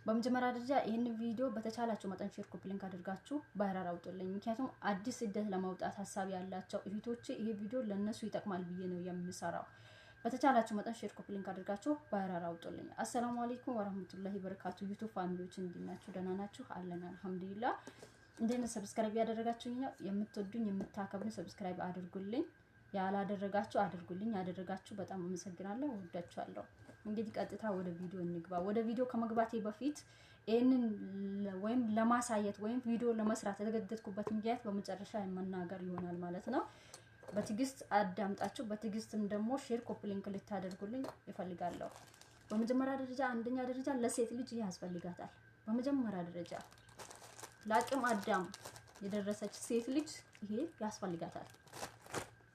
በመጀመሪያ ደረጃ ይሄን ቪዲዮ በተቻላችሁ መጠን ሼር ኮፒ ሊንክ አድርጋችሁ ባይራር አውጡልኝ። ምክንያቱም አዲስ ስደት ለማውጣት ሐሳብ ያላቸው እህቶቼ ይሄ ቪዲዮ ለነሱ ይጠቅማል ብዬ ነው የምሰራው። በተቻላችሁ መጠን ሼር ኮፒ ሊንክ አድርጋችሁ ባይራር አውጡልኝ። አሰላሙ አለይኩም ወራህመቱላሂ ወበረካቱ። ዩቲዩብ ፋሚሊዎች እንዲናችሁ ደህና ናችሁ? አለን አልሐምዱሊላህ። እንደነ ሰብስክራይብ ያደረጋችሁኝ የምትወዱኝ የምታከብሩኝ ሰብስክራይብ አድርጉልኝ። ያላደረጋችሁ አድርጉልኝ። ያደረጋችሁ በጣም አመሰግናለሁ። ወዳችኋለሁ። እንግዲህ ቀጥታ ወደ ቪዲዮ እንግባ። ወደ ቪዲዮ ከመግባቴ በፊት ይሄንን ወይም ለማሳየት ወይም ቪዲዮ ለመስራት የተገደድኩበት ምክንያት በመጨረሻ መናገር ይሆናል ማለት ነው። በትግስት አዳምጣችሁ በትግስትም ደግሞ ሼር ኮፒ ሊንክ ልታደርጉልኝ ይፈልጋለሁ። በመጀመሪያ ደረጃ አንደኛ ደረጃ ለሴት ልጅ ያስፈልጋታል። በመጀመሪያ ደረጃ ለአቅም አዳም የደረሰች ሴት ልጅ ይሄ ያስፈልጋታል።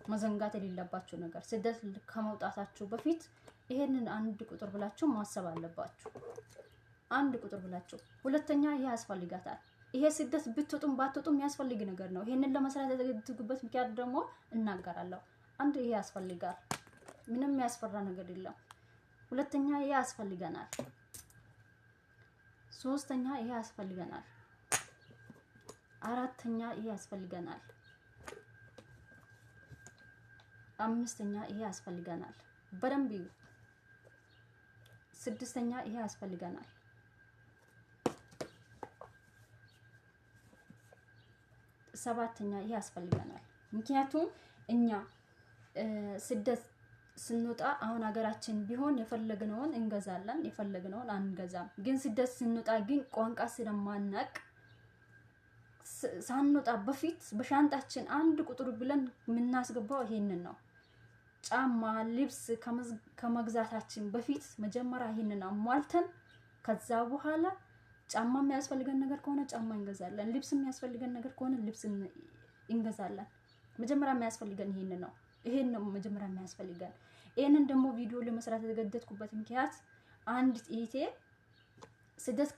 መዘንጋት የሌለባችሁ ነገር ስደት ከመውጣታችሁ በፊት ይሄንን አንድ ቁጥር ብላችሁ ማሰብ አለባችሁ። አንድ ቁጥር ብላችሁ። ሁለተኛ ይሄ ያስፈልጋታል። ይሄ ስደት ብትወጡም ባትወጡም የሚያስፈልግ ነገር ነው። ይሄንን ለመስራት የተገደድኩበት ምክንያት ደግሞ እናገራለሁ። አንድ ይሄ ያስፈልጋል። ምንም ያስፈራ ነገር የለም። ሁለተኛ ይሄ ያስፈልገናል። ሶስተኛ ይሄ ያስፈልገናል። አራተኛ ይሄ ያስፈልገናል። አምስተኛ ይሄ ያስፈልገናል። በደንብ ይዩ። ስድስተኛ ይሄ ያስፈልገናል። ሰባተኛ ይሄ ያስፈልገናል። ምክንያቱም እኛ ስደት ስንወጣ አሁን ሀገራችን ቢሆን የፈለግነውን እንገዛለን፣ የፈለግነውን አንገዛም። ግን ስደት ስንወጣ ግን ቋንቋ ስለማናቅ ሳንወጣ በፊት በሻንጣችን አንድ ቁጥር ብለን የምናስገባው ይሄንን ነው። ጫማ ልብስ ከመግዛታችን በፊት መጀመሪያ ይሄንን አሟልተን ከዛ በኋላ ጫማ የሚያስፈልገን ነገር ከሆነ ጫማ እንገዛለን፣ ልብስ የሚያስፈልገን ነገር ከሆነ ልብስ እንገዛለን። መጀመሪያ የሚያስፈልገን ይሄንን ነው። ይሄንን መጀመሪያ የሚያስፈልገን። ይሄንን ደግሞ ቪዲዮ ለመስራት የተገደድኩበት ምክንያት አንድ እህቴ ስደት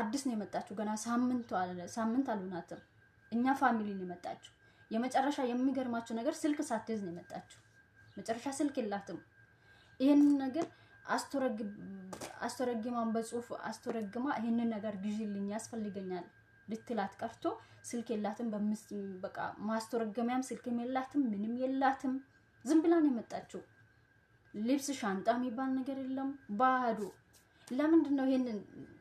አዲስ ነው የመጣችው። ገና ሳምንት አልሆናትም። እኛ ፋሚሊ ነው የመጣችው። የመጨረሻ የሚገርማችሁ ነገር ስልክ ሳትይዝ ነው የመጣችው። መጨረሻ ስልክ የላትም። ይሄንን ነገር አስተረግማን በጽሁፍ አስተረግማ ይሄንን ነገር ግዢልኝ ያስፈልገኛል ልትላት ቀርቶ ስልክ የላትም። በቃ ማስተረገሚያም ስልክም የላትም፣ ምንም የላትም። ዝም ብላ ነው የመጣችው። ልብስ ሻንጣ የሚባል ነገር የለም፣ ባዶ። ለምንድን ነው ይሄንን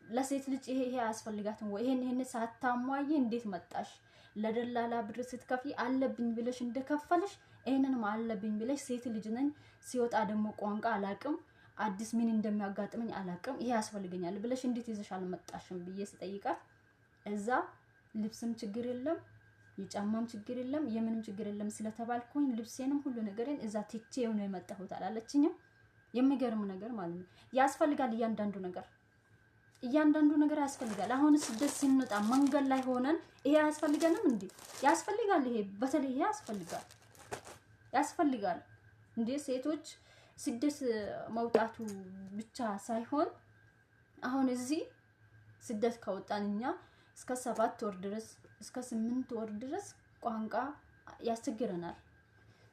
ለሴት ልጅ ይሄ ያስፈልጋትም ወይ? ይሄን ሳታሟይ እንዴት መጣሽ? ለደላላ ብር ስትከፍይ አለብኝ ብለሽ እንደከፈልሽ ይሄንንም አለብኝ ብለሽ ሴት ልጅ ነኝ ሲወጣ ደግሞ ቋንቋ አላቅም፣ አዲስ ምን እንደሚያጋጥመኝ አላቅም፣ ይሄ ያስፈልገኛል ብለሽ እንዴት ይዘሽ አልመጣሽም ብዬ ስጠይቃት እዛ ልብስም ችግር የለም፣ የጫማም ችግር የለም፣ የምንም ችግር የለም ስለተባልኩኝ ልብሴንም ሁሉ ነገርን እዛ ትቼው ነው የመጣሁት አላለችኝም። የሚገርም ነገር ማለት ነው። ያስፈልጋል እያንዳንዱ ነገር ያስፈልጋል። አሁን ስደት ስንወጣ መንገድ ላይ ሆነን ይሄ ያስፈልገንም እንዴ? ያስፈልጋል። ይሄ በተለይ ያስፈልጋል እንዴ? ሴቶች ስደት መውጣቱ ብቻ ሳይሆን አሁን እዚህ ስደት ከወጣን እኛ እስከ 7 ወር ድረስ እስከ 8 ወር ድረስ ቋንቋ ያስቸግረናል።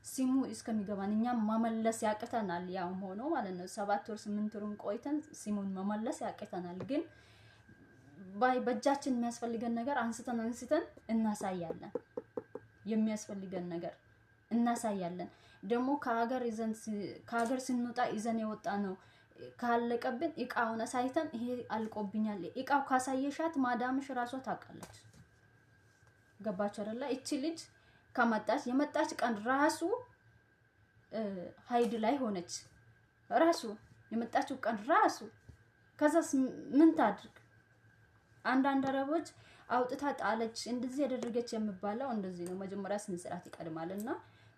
ሲሙ እስከሚገባን እኛ መመለስ ያቅተናል። ያው ሆኖ ማለት ነው 7 ወር 8 ወር ቆይተን ሲሙን መመለስ ያቅተናል። ግን በእጃችን የሚያስፈልገን ነገር አንስተን እናሳያለን። የሚያስፈልገን ነገር እናሳያለን። ደግሞ ከሀገር ስንወጣ ይዘን የወጣ ነው ካለቀብን እቃውን አሳይተን ይሄ አልቆብኛል፣ እቃው ካሳየሻት ማዳምሽ ራሷ ታውቃለች። ገባችሁ አይደለ? እቺ ልጅ ከመጣች የመጣች ቀን ራሱ ሃይድ ላይ ሆነች። ራሱ የመጣችው ቀን ራሱ ከዛስ ምን ታድርግ? አንዳንድ አረቦች አውጥታ ጣለች እንደዚህ ያደረገች የሚባለው እንደዚህ ነው። መጀመሪያ ስንስራት ይቀድማልና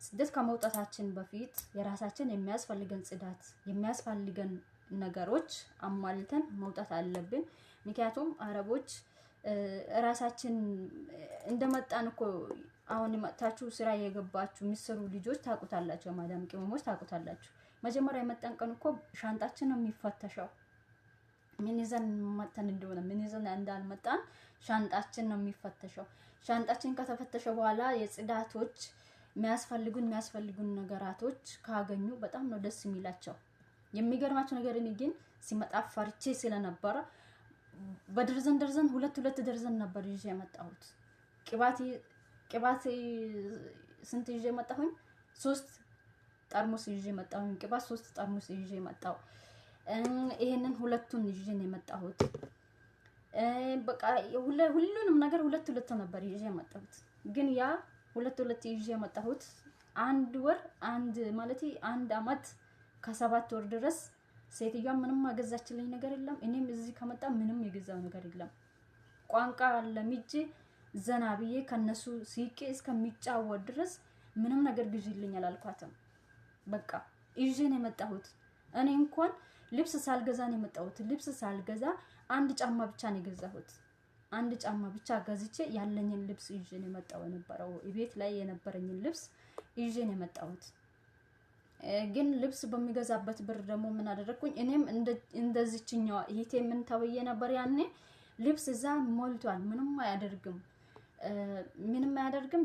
ስደት ከመውጣታችን በፊት የራሳችን የሚያስፈልገን ጽዳት የሚያስፈልገን ነገሮች አሟልተን መውጣት አለብን። ምክንያቱም አረቦች ራሳችን እንደመጣን እኮ አሁን መጣችሁ ስራ የገባችሁ የሚሰሩ ልጆች ታውቁታላችሁ፣ ማዳም ቅመሞች ታውቁታላችሁ። መጀመሪያ የመጣን ቀን እኮ ሻንጣችን ነው የሚፈተሸው። ምን ይዘን መጣን እንደሆነ ምን ይዘን እንዳልመጣን ሻንጣችን ነው የሚፈተሸው። ሻንጣችን ከተፈተሸ በኋላ የጽዳቶች የሚያስፈልጉን ነገራቶች ካገኙ በጣም ነው ደስ የሚላቸው። የሚገርማችሁ ነገር ግን ሲመጣ ፈርቼ ስለነበረ በደርዘን ደርዘን ሁለት ደርዘን ነበር ይዤ የመጣሁት። ቅባት ስንት ይዤ መጣሁኝ? 3 ጠርሙስ ይዤ መጣሁኝ። ቅባት 3 ጠርሙስ ይዤ መጣሁ። ይሄንን ሁለቱን ይዤ ነው የመጣሁት። በቃ ሁሉንም ነገር ሁለት ነበር ይዤ የመጣሁት። ግን ያ ሁለት ይዤ የመጣሁት አንድ አመት ከ7 ወር ድረስ ሴትዮዋ ምንም አገዛችልኝ ነገር የለም። እኔም እዚህ ከመጣ ምንም የገዛው ነገር የለም። ቋንቋ ለምጄ ዘና ብዬ ከነሱ ሲቄ እስከሚጫወት ድረስ ምንም ነገር ግዢልኝ አላልኳትም። በቃ ይዤ ነው የመጣሁት። እኔ እንኳን ልብስ ሳልገዛ ነው የመጣሁት። ልብስ ሳልገዛ አንድ ጫማ ብቻ ነው የገዛሁት። አንድ ጫማ ብቻ ገዝቼ ያለኝን ልብስ ይዤ ነው የመጣው የነበረው። ቤት ላይ የነበረኝን ልብስ ይዤ ነው የመጣሁት። ግን ልብስ በሚገዛበት ብር ደግሞ ምን አደረኩኝ? እኔም እንደዚህኛው እህቴ ምን ተወየ ነበር ያኔ ልብስ እዛ ሞልቷል፣ ምንም አያደርግም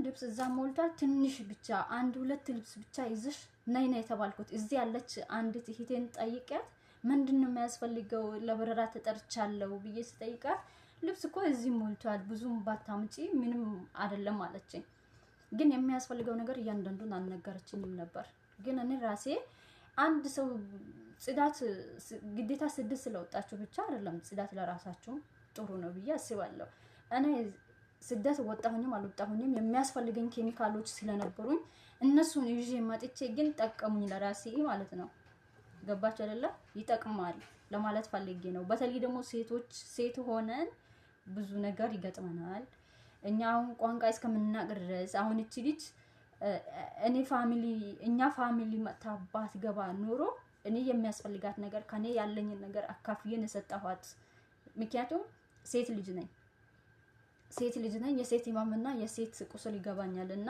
ልብስ እዛ ሞልቷል። ትንሽ ብቻ 1-2 ልብስ ብቻ ይዘሽ ነይ የተባልኩት። እዚህ ያለች አንዲት እህቴን ጠይቂያት ምንድነው የሚያስፈልገው ለበረራ ተጠርቻለሁ ብዬ ስጠይቃት ልብስ እኮ እዚህ ሞልቷል፣ ብዙም ባታምጪ ምንም አይደለም አለችኝ። ግን የሚያስፈልገው ነገር እያንዳንዱን አልነገረችኝም ነበር። ግን እኔ ራሴ አንድ ሰው ጽዳት ግዴታ 6 ስለወጣችሁ ብቻ አይደለም ጽዳት ለራሳችሁ ጥሩ ነው ብዬ አስባለሁ። እኔ ስደት ወጣሁኝም አልወጣሁኝም የሚያስፈልገኝ ኬሚካሎች ስለነበሩኝ እነሱን ይዤ መጥቼ ግን ጠቀሙኝ ለራሴ ማለት ነው። ገባችሁ አይደለ? ይጠቅማል ለማለት ፈልጌ ነው። በተለይ ደግሞ ሴት ሆነን ብዙ ነገር ይገጥመናል። እኛ አሁን ቋንቋ እስከምናገር ድረስ አሁን እቺ ልጅ እኛ ፋሚሊ መጣባት ገባ ኖሮ እኔ የሚያስፈልጋት ነገር ከኔ ያለኝን ነገር አካፍየን የሰጠኋት። ምክንያቱም ሴት ልጅ ነኝ። የሴት ኢማምና የሴት ቁስል ይገባኛልና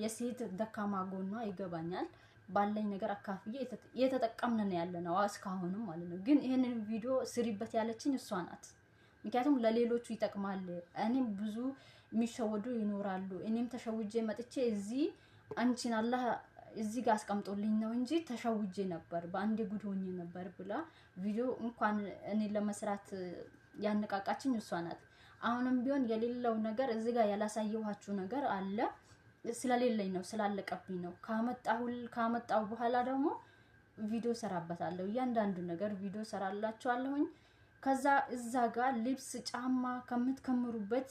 የሴት ደካማ ጎኗ ይገባኛል። ባለኝ ነገር አካፍዬ የተጠቀምን ነው ያለነው እስካሁንም ማለት ነው። ግን ይሄንን ቪዲዮ ስሪበት ያለችኝ እሷ ናት። ምክንያቱም ለሌሎቹ ይጠቅማል። እኔም ብዙ የሚሸወዱ ይኖራሉ። እኔም ተሸውጄ መጥቼ እዚህ አንቺን አላህ እዚህ ጋር አስቀምጦልኝ ነው እንጂ ተሸውጄ ነበር፣ በአንዴ ጉድ ሆኜ ነበር ብላ ቪዲዮ እንኳን እኔ ለመስራት ያነቃቃችኝ እሷ ናት። አሁንም ቢሆን የሌለው ነገር እዚህ ጋር ያላሳየኋችሁ ነገር አለ። ስለሌለኝ ነው፣ ስላለቀብኝ ነው። ካመጣው በኋላ ደግሞ ቪዲዮ ሰራበታለሁ። እያንዳንዱ ነገር ቪዲዮ ሰራላችኋለሁኝ። ከዛ እዛ ጋር ልብስ ጫማ ከምትከምሩበት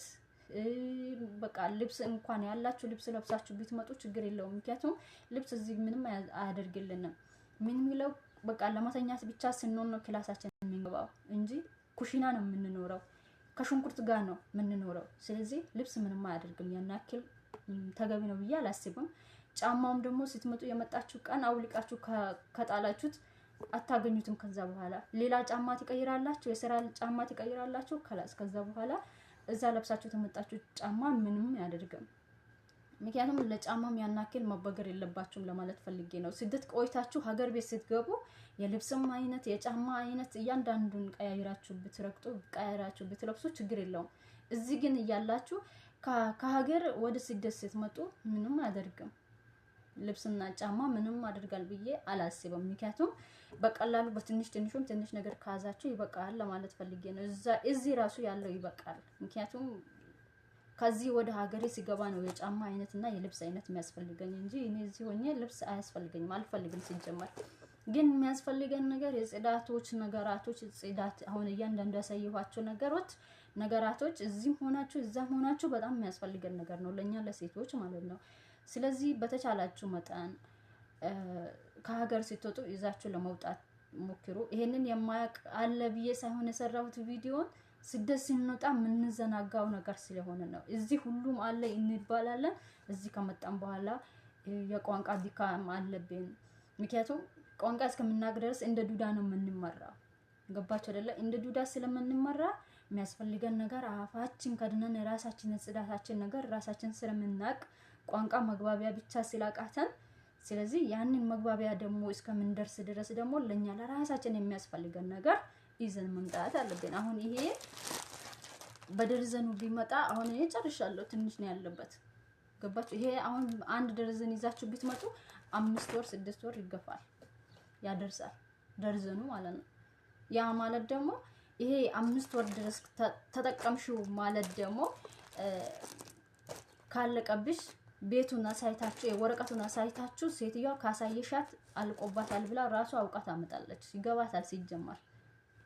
በቃ ልብስ እንኳን ያላችሁ ልብስ ለብሳችሁ ብትመጡ ችግር የለውም። ምክንያቱም ልብስ እዚህ ምንም አያደርግልንም። ምን የሚለው በቃ ለማተኛት ብቻ ስንሆን ነው ክላሳችን የምንገባው እንጂ ኩሽና ነው የምንኖረው፣ ከሽንኩርት ጋር ነው የምንኖረው። ስለዚህ ልብስ ምንም አያደርግም። ያን ያክል ተገቢ ነው ብዬ አላስብም። ጫማውም ደግሞ ስትመጡ የመጣችሁ ቀን አውልቃችሁ ከጣላችሁት አታገኙትም። ከዛ በኋላ ሌላ ጫማ ትቀይራላችሁ፣ የስራ ጫማ ትቀይራላችሁ። ከዛ በኋላ እዛ ለብሳችሁ ተመጣችሁ ጫማ ምንም ያደርግም። ምክንያቱም ለጫማም ያናክል መበገር የለባችሁም ለማለት ፈልጌ ነው። ስደት ቆይታችሁ ሀገር ቤት ስትገቡ የልብስም አይነት የጫማ አይነት እያንዳንዱን ቀያይራችሁ ብትረግጡ ቀያይራችሁ ብትለብሱ ችግር የለውም። እዚህ ግን እያላችሁ ከሀገር ወደ ስደት ስትመጡ ምንም አያደርግም። ልብስና ጫማ ምንም አድርጋል ብዬ አላስብም። ምክንያቱም በቀላሉ በትንሹም ትንሽ ነገር ካዛችሁ ይበቃል ለማለት ፈልጌ ነው። እዚህ ራሱ ያለው ይበቃል። ምክንያቱም ከዚህ ወደ ሀገሬ ሲገባ ነው የጫማ አይነትና የልብስ አይነት የሚያስፈልገኝ እንጂ እኔ እዚህ ሆኜ ልብስ አያስፈልገኝም፣ አልፈልግም። ሲጀመር ግን የሚያስፈልገን ነገር የጽዳቶች ነገራቶች ጽዳት አሁን እያንዳንዱ ያሳየኋቸው ነገራቶች እዚህም ሆናችሁ እዛም ሆናችሁ በጣም የሚያስፈልገን ነገር ነው ለኛ ለሴቶች ማለት ነው። ስለዚህ በተቻላችሁ መጠን ከሀገር ስትወጡ ይዛችሁ ለመውጣት ሞክሩ። ይሄንን የማያውቅ አለ ብዬ ሳይሆን የሰራሁት ቪዲዮን ስደት ስንወጣ የምንዘናጋው ነገር ስለሆነ ነው። እዚህ ሁሉም አለ እንባላለን። እዚህ ከመጣን በኋላ የቋንቋ ድካም አለብን። ምክንያቱም ቋንቋ እስከምናውቅ ድረስ እንደ ዱዳ ነው የምንመራው። ገባችሁ አይደለ? እንደ ዱዳ ስለምንመራ የሚያስፈልገን ነገር አፋችን ከድነን የራሳችንን ጽዳታችን ነገር ራሳችን ስለምናውቅ ቋንቋ መግባቢያ ብቻ ስላቃተን፣ ስለዚህ ያንን መግባቢያ ደግሞ እስከምንደርስ ድረስ ደግሞ ለኛ ለራሳችን የሚያስፈልገን ነገር ይዘን መምጣት አለብን። አሁን ይሄ በደርዘኑ ቢመጣ አሁን እኔ ጨርሻለሁ፣ ትንሽ ነው ያለበት። ገባችሁ? ይሄ አሁን አንድ ደርዘን ይዛችሁ ብትመጡ 5 ወር 6 ወር ይገፋል፣ ያደርሳል ደርዘኑ ማለት ነው። ያ ማለት ደግሞ ይሄ 5 ወር ድረስ ተጠቀምሽው ማለት ደግሞ ካለቀብሽ ቤቱን አሳይታችሁ የወረቀቱን አሳይታችሁ ሴትዮዋ ካሳየሻት አልቆባታል ብላ ራሱ አውቃ ታመጣለች። ይገባታል። ሲጀመር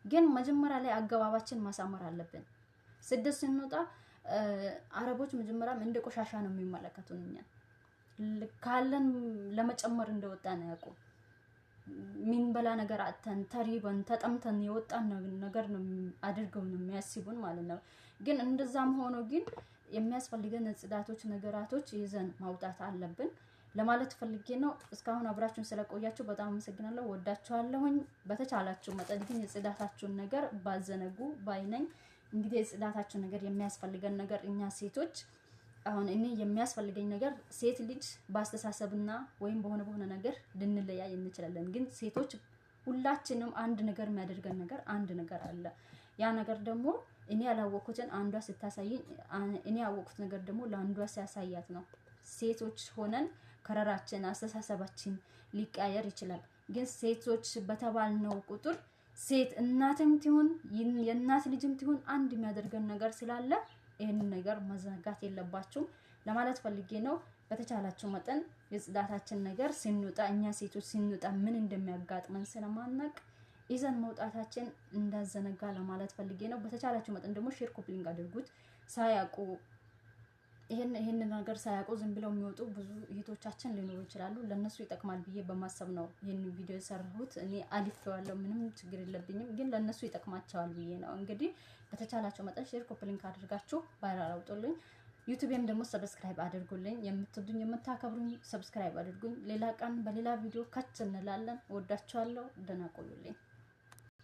ግን መጀመሪያ ላይ አገባባችን ማሳመር አለብን። ስደት ስንወጣ አረቦች መጀመሪያም እንደ ቆሻሻ ነው የሚመለከቱን። እኛ ካለን ለመጨመር እንደወጣን ያውቁ። ምን በላ ነገር አጥተን ተሪበን ተጠምተን የወጣን ነገር ነው አድርገው ነው የሚያስቡን ማለት ነው። ግን እንደዛም ሆኖ ግን የሚያስፈልገን ጽዳቶች ነገራቶች ይዘን ማውጣት አለብን ለማለት ፈልጌ ነው። እስካሁን አብራችሁን ስለቆያችሁ በጣም አመሰግናለሁ። ወዳችኋለሁኝ። በተቻላችሁ መጠን ግን የጽዳታችሁን ነገር ባዘነጉ ባይነኝ። እንግዲህ የጽዳታችሁን ነገር የሚያስፈልገን ነገር እኛ ሴቶች አሁን እኔ የሚያስፈልገኝ ነገር ሴት ልጅ ባስተሳሰብና ወይም በሆነ ነገር ልንለያይ እንችላለን። ግን ሴቶች ሁላችንም አንድ ነገር የሚያደርገን ነገር አንድ ነገር አለ። ያ ነገር ደግሞ እኔ ያላወቅኩትን አንዷ ስታሳየኝ እኔ ያወቅኩት ነገር ደግሞ ለአንዷ ሲያሳያት ነው። ሴቶች ሆነን ከረራችን አስተሳሰባችን ሊቀያየር ይችላል። ግን ሴቶች በተባልነው ቁጥር ሴት እናትም ትሁን የእናት ልጅም ትሁን አንድ የሚያደርገን ነገር ስላለ ይሄንን ነገር መዘጋት የለባችሁም ለማለት ፈልጌ ነው። በተቻላችሁ መጠን የጽዳታችን ነገር ስንወጣ እኛ ሴቶች ስንወጣ ምን እንደሚያጋጥመን ስለማናቅ ይዘን መውጣታችን እንዳዘነጋ ለማለት ፈልጌ ነው። በተቻላችሁ መጠን ደግሞ ሼር ኮፕሊንግ አድርጉት። ሳያውቁ ይሄን ነገር ሳያውቁ ዝም ብለው የሚወጡ ብዙ እህቶቻችን ሊኖሩ ይችላሉ። ለነሱ ይጠቅማል ብዬ በማሰብ ነው ይሄን ቪዲዮ የሰራሁት። እኔ አልፌዋለሁ፣ ምንም ችግር የለብኝም። ግን ለነሱ ይጠቅማቸዋል ብዬ ነው። እንግዲህ በተቻላችሁ መጠን ሼር ኮፕሊንግ አድርጋችሁ ቫይራል አውጡልኝ። ዩቲዩብም ደግሞ ሰብስክራይብ አድርጉልኝ። የምትወዱኝ የምታከብሩኝ ሰብስክራይብ አድርጉኝ። ሌላ ቀን በሌላ ቪዲዮ ካች እንላለን። ወዳችኋለሁ። ደህና ቆዩልኝ።